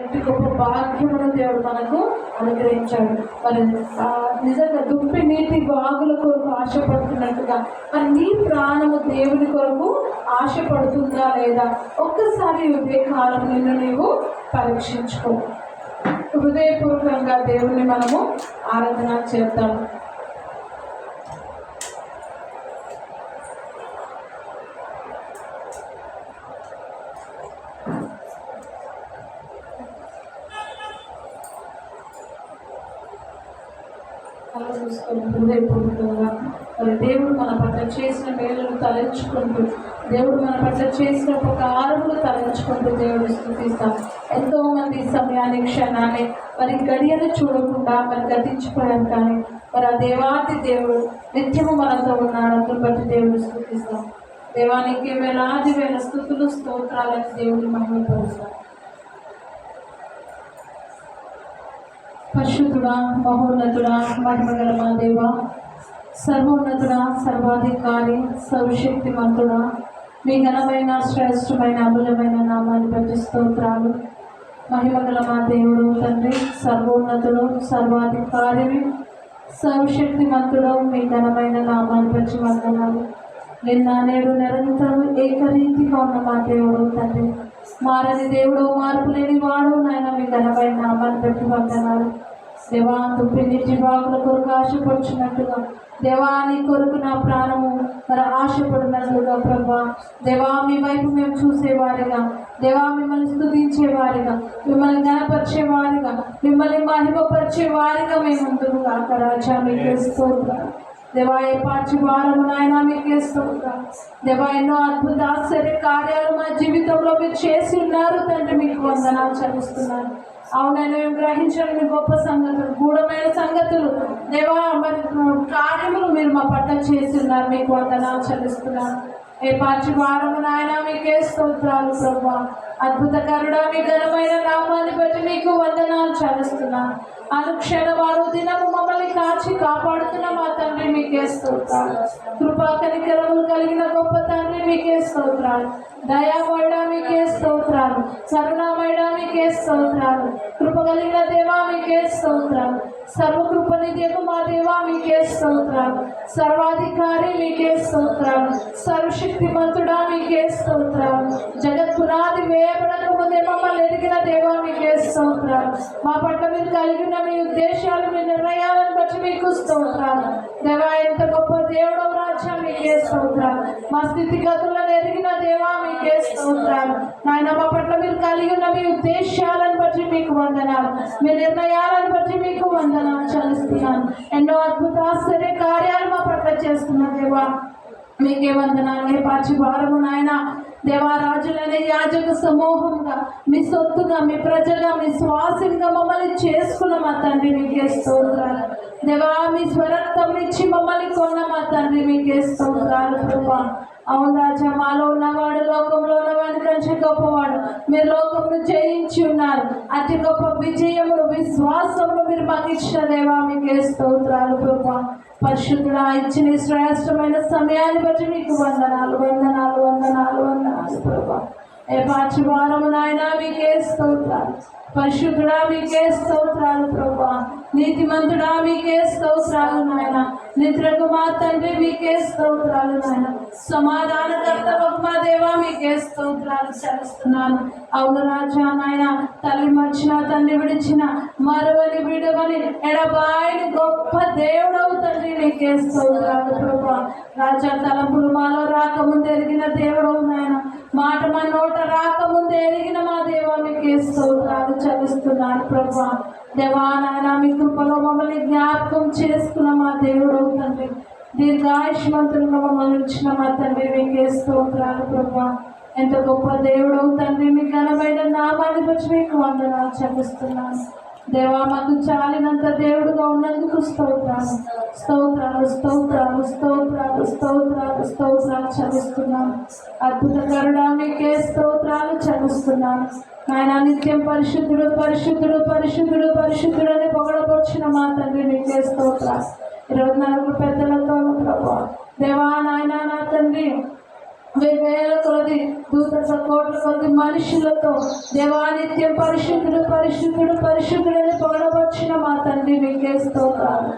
ఇంటి గొప్ప భాగ్యమును దేవుడు మనకు అనుగ్రహించాడు. మరి నిజంగా దుప్పి నీటి బాగుల కొరకు ఆశపడుతున్నట్టుగా మరి నీ ప్రాణము దేవుని కొరకు ఆశపడుతుందా లేదా? ఒక్కసారి ఉదయ కాలం నిన్ను నీవు పరీక్షించుకో. హృదయపూర్వకంగా దేవుణ్ణి మనము ఆరాధన చేద్దాం. హృదయపూర్వకంగా మరి దేవుడు మన పట్ల చేసిన మేలును తలంచుకుంటూ, దేవుడు మన పట్ల చేసిన ఉపకారములు తలంచుకుంటూ దేవుడు స్తుతిస్తాం. ఎంతో మంది సమయాన్ని క్షణాన్ని మరి గడియలు చూడకుండా మరి గతించిపోయారు, కానీ మరి ఆ దేవాది దేవుడు నిత్యము మనతో ఉన్నాడు. అందుని బట్టి దేవుడు స్తుతిస్తాం. దేవానికి వేలాది వేల స్తుతులు స్తోత్రాలని దేవుని మహిమపరుస్తాం. పరిశుద్ధుడా, మహోన్నతుడా, మహిమగల మా దేవ, సర్వోన్నతుడా, సర్వాధికారి, సర్వశక్తిమంతుడా, మీ ఘనమైన శ్రేష్టమైన అమూల్యమైన నామాన్ని బట్టి స్తోత్రాలు. మహిమగల మా దేవుడు తండ్రి, సర్వోన్నతుడు, సర్వాధికారి, సర్వశక్తిమంతుడు, మీ ఘనమైన నామాన్ని బట్టి వందనాలు. నిన్న నేడు నిరంతరం ఏకరీతిగా ఉన్న మా దేవుడు తండ్రి, మారని దేవుడు, మార్పు లేని వాడు నాయన, మీ ఘనమైన నామాన్ని బట్టి వందనాలు. దేవా, దుప్పి నీటి బాగుల కొరకు ఆశపడుచున్నట్టుగా దేవా, నీ కొరకు నా ప్రాణము మరి ఆశపడినట్లుగా ప్రభా, దేవా మీ వైపు మేము చూసేవారిగా, దేవా మిమ్మల్ని స్తుతించేవారిగా, మిమ్మల్ని ఘనపరిచేవారిగా, మిమ్మల్ని మహిమపరిచేవారిగా మేము ముందుకు కాక రాజా మీకు స్తోత్రాలు. దేవా, ఏ పార్చి వారము నాయన మీకే స్తోత్రాలు. దేవా, ఎన్నో అద్భుత ఆశ్చర్య కార్యాలు మా జీవితంలో మీరు చేసి ఉన్నారు తండ్రి, మీకు వందనాలు చెల్లిస్తున్నాను. అవునైనా మేము గ్రహించండి గొప్ప సంగతులు, గూఢమైన సంగతులు, దేవా మరి కార్యములు మీరు మా పట్ల చేసి ఉన్నారు, మీకు వందనాలు చెల్లిస్తున్నాను. ఏ పార్చి వారము నాయన మీకే స్తోత్రాలు ప్రభా. అద్భుతకరుడా, మీ ఘనమైన నామాన్ని బట్టి మీకు వందనాలు చెల్లిస్తున్నాను. అనుక్షణ వారు దినము మమ్మల్ని కాచి కాపాడుతున్న మా తండ్రి మీకే స్తోత్రాలు. కృపా కనికరములు కలిగిన గొప్ప తండ్రి మీకే స్తోత్రాలు. దయామయుడ మీకే స్తోత్రాలు. కరుణామయుడ మీకే స్తోత్రాలు. కృప కలిగిన దేవా మీకే స్తోత్రాలు. సర్వకృపనిధియకు మా దేవా మీకే స్తోత్రాలు. సర్వాధికారి మీకే స్తోత్రాలు. సర్వశక్తిమంతుడా మీకే స్తోత్రాలు. జగత్పునాది వేయబడక ముందే మమ్మల్ని ఎరిగిన దేవా మీకే స్తోత్రాలు. మా పట్ల మీరు కలిగిన మీ ఉద్దేశాలు, మీ నిర్ణయాలను బట్టి మీకు స్తోత్రాలు. దేవా, ఎంత గొప్ప దేవుడు రాజా మీకే స్తోత్రాలు. మా స్థితిగతులను ఎరిగిన దేవా మీకే స్తోత్రాలు. నాయన, మా పట్ల మీరు కలిగి ఉన్న మీ ఉద్దేశాలను బట్టి మీకు వందనాలు, మీ నిర్ణయాలను బట్టి మీకు వందనాలు చెల్లిస్తున్నాను. ఎన్నో అద్భుత ఆశ్చర్య కార్యాలు మా పట్ల చేస్తున్న దేవా మీకే వందనాలు. ఏ పాచి వారము నాయన దేవా, రాజులనే యాజక సమూహంగా, మీ సొత్తుగా, మీ ప్రజగా, మీ శ్వాసంగా మమ్మల్ని చేసుకున్న మా తండ్రి మీకే స్తోత్రాలు. దేవా, మీ స్వరక్తం ఇచ్చి మమ్మల్ని కొన్న మా తండ్రి మీకే స్తోత్రాలు ప్రభా. అవును రాజా, మాలో ఉన్నవాడు లోకంలో ఉన్నవాడి కంటే గొప్పవాడు. మీరు లోకంను జయించి ఉన్నారు. అతి గొప్ప విజయములు, విశ్వాసములు మీరు మాకు ఇచ్చిన దేవా మీకే స్తోత్రాలు ప్రభా. పరిశుద్ధుడా, ఇచ్చిన శ్రేష్టమైన సమయాన్ని బట్టి మీకు వందనాలు, వందనాలు, వందనాలు, వందనాలు ప్రభా. ఏ పాచి వారము నాయన మీకే స్తోత్రాలు. పరిశుద్ధుడా మీకే స్తోత్రాలు ప్రభా. నీతిమంతుడా మీకే స్తోత్రాలు నాయన. నిద్రకు మా తండ్రి మీకే స్తోత్రాలు నాయన. సమాధానకర్త మా దేవా మీకే స్తోత్రాలు చెల్లిస్తున్నాను. అవును రాజా నాయన, తల్లి మర్చిన, తండ్రి విడిచిన, మరవని విడవని ఎడబాయిని గొప్ప దేవుడవు తండ్రి మీకే స్తోత్రాలు ప్రభా. రాజా, తలంపులు మాలో రాకముందు ఎరిగిన దేవుడవు నాయన. మాట మా నోట రాకముందు ఎరిగిన మా దేవా మీకే స్తోత్రాలు చెల్లిస్తున్నాను ప్రభా. దేవా నాయన, మీ కృపలో మమ్మల్ని జ్ఞాపకం చేసుకున్న మా దేవుడు తండ్రి, దీర్ఘాయుష్మంతులుగా మమ్మల్ని ఇచ్చిన మా తండ్రి మీకే స్తోత్రాలు ప్రభా. ఎంత గొప్ప దేవుడు తండ్రి, మీ ఘనమైన నామాన్ని బట్టి మీకు వందనాలు చెల్లిస్తున్నాను. దేవా, మాకు చాలినంత దేవుడుగా ఉన్నందుకు స్తోత్రాలు, స్తోత్రాలు, స్తోత్రాలు, స్తోత్రాలు, స్తోత్రాలు, స్తోత్రాలు చెల్లిస్తున్నాను. అద్భుతకరుడా మీకే స్తోత్రాలు చెల్లిస్తున్నాను. ఆయన నిత్యం పరిశుద్ధుడు, పరిశుద్ధుడు, పరిశుద్ధుడు, పరిశుద్ధుడు అని పొగడపరిచిన మా తండ్రి మీకే స్తోత్రాలు. 24 పెద్దలతో ప్రభా. దేవా నాయన, నా తండ్రి వేల కొలది దూతల కోట్ల కొలది మనుషులతో దేవా నిత్యం పరిశుద్ధుడు పరిశుద్ధుడు పరిశుద్ధుడని పొగడవచ్చిన మా తండ్రి మీకే స్తోత్రాలు.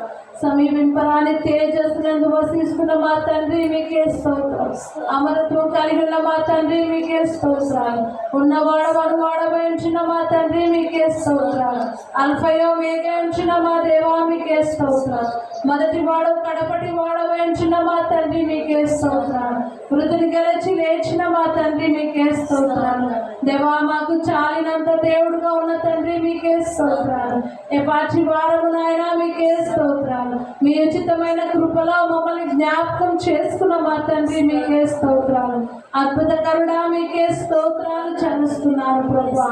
సమీపింపరాని తేజస్సునందు వసిస్తున్న మా తండ్రి మీకే స్తోత్రం. అమరత్వం కలిగి ఉన్న మా తండ్రి మీకే స్తోత్రాలు. ఉన్నవాడవను వాడబోయించిన మా తండ్రి మీకే స్తోత్రాలు. అల్ఫయో మేఘించిన మా దేవా మీకే స్తోత్రాలు. మొదటి వాడు కడపటి వాడబోయించిన మా తండ్రి మీకే స్తోత్రాలు. వృద్ధుని గెలిచి లేచిన మా తండ్రి మీకే స్తోత్రాలు. దేవా మాకు చాలినంత దేవుడుగా ఉన్న తండ్రి మీకే స్తోత్రాలు. ఎపాచి వారము నాయన మీకే స్తోత్రాలు. మీ ఉచితమైన కృపలో మమ్మల్ని జ్ఞాపకం చేసుకున్న మా తండ్రి మీకే స్తోత్రాలు. అద్భుతకరుడా మీకే స్తోత్రాలు చెల్లిస్తున్నాను ప్రభా.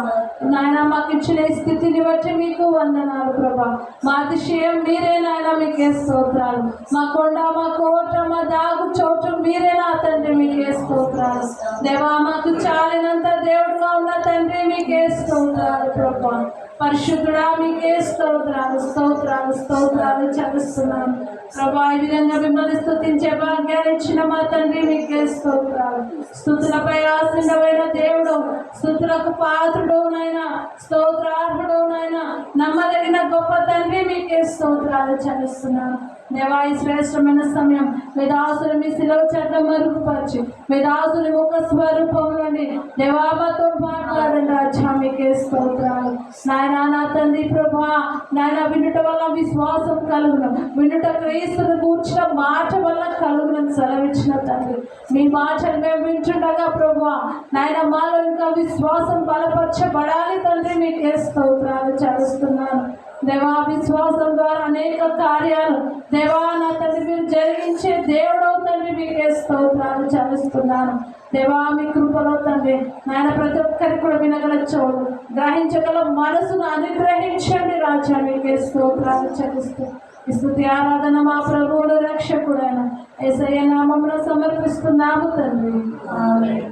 నాయన మాకు ఇచ్చిన స్థితిని బట్టి మీకు వందనాలు ప్రభా. మా అతిశయం మీరే నాయన మీకే స్తోత్రాలు. మా కొండ మా కోట మా దాగు చోటు మీరే నా తండ్రి మీకే స్తోత్రాలు. దేవా మాకు చాలినంత దేవుడుగా ఉన్న తండ్రి మీకే స్తోత్రాలు ప్రభా. పరిశుద్ధుడా మీకే స్తోత్రాలు స్తోత్రాలు స్తోత్రాలు చెల్లిస్తున్నాను ప్రభా. ఈ విధంగా మిమ్మల్ని స్తుతించే భాగ్యాలు ఇచ్చిన మా తండ్రి మీకే స్తోత్రాలు. స్తుతులపై ఆసీనుడైన దేవుడు, స్తుతులకు పాత్రుడు నాయన, స్తోత్రార్హుడు నాయన, నమ్మదగిన గొప్ప తండ్రి మీకే స్తోత్రాలు చెల్లిస్తున్నాను. దేవా ఈ శ్రేష్టమైన సమయం మీ దాసులు మీ శిలువ చెడ్డ మరుగుపరిచి మీ దాసుని ముఖ స్వరూపం నుండి దేవా మాతో మాట్లాడండి రాజా మీకే స్తోత్రాలు. నాయన నా తండ్రి ప్రభా నాయన వినుట వల్ల విశ్వాసం కలుగును, వినుట క్రీస్తును కూర్చిన మాట వల్ల కలుగునని సెలవిచ్చిన తండ్రి. మీ మాటలు మేము వింటుండగా ప్రభా నాయన మాలో ఇంకా విశ్వాసం బలపరచబడాలి తండ్రి మీకే స్తోత్రాలు చేస్తున్నాను. దేవా విశ్వాసం ద్వారా అనేక కార్యాలు దేవా నా తండ్రి మీరు జరిగించే దేవుడు తండ్రి మీకే స్తోత్రాలు చెల్లిస్తున్నాను. దేవా మీ కృపలో తండ్రి నాయన ప్రతి ఒక్కరికి కూడా వినగల చోటు గ్రహించగల మనసును అనుగ్రహించండి రాజా మీకే స్తోత్రాలు చెల్లిస్తూ ఈ స్తుతి ఆరాధన మా ప్రభువుడు రక్షకుడైన యేసయ్య నామములో సమర్పిస్తున్నాము తండ్రి. ఆమేన్.